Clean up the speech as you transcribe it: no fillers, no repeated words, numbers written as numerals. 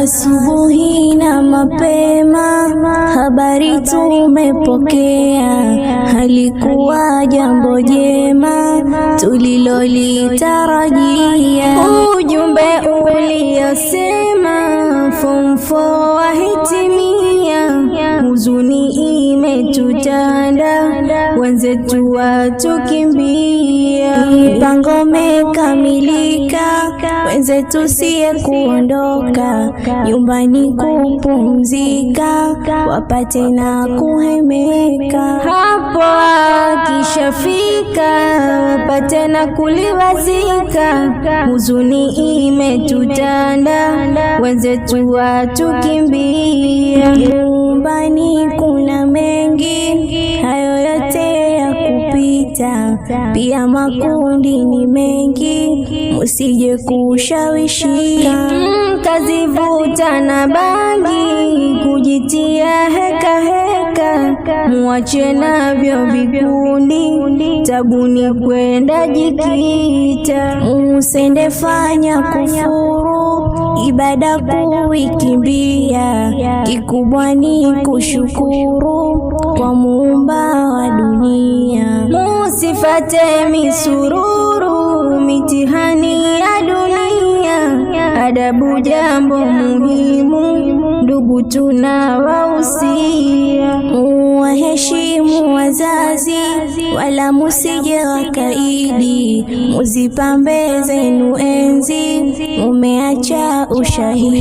Asubuhi na mapema habari tumepokea, halikuwa jambo jema tulilolitarajia. Ujumbe uliosema form 4 wahitimia, huzuni imetutanda, wenzetu watukimbia. Mpango mekamilika, wenzetu siye kuondoka, nyumbani kupumzika, wapate na kuhemeka. Hapo akishafika, wapate na kuliwazika, huzuni imetutanda, wenzetu watukimbia. Nyumbani kuna mengi, hayo yote ya kupita, pia makundi ni mengi, musije kushawishika. Kazivuta na bangi, kujitia heka heka, muache navyo vikundi, tabuni kwenda jikita. Musende fanya kufuru, ibada kuikimbia, kikubwa ni kushukuru kwa Muumba wa dunia. Musifate misururu, mitihani ya dunia, adabu jambo muhimu, ndugu tunawahusia. Muwaheshimu wazazi, wala musije wakaidi, muzipambe zenu enzi, mumeacha ushahidi.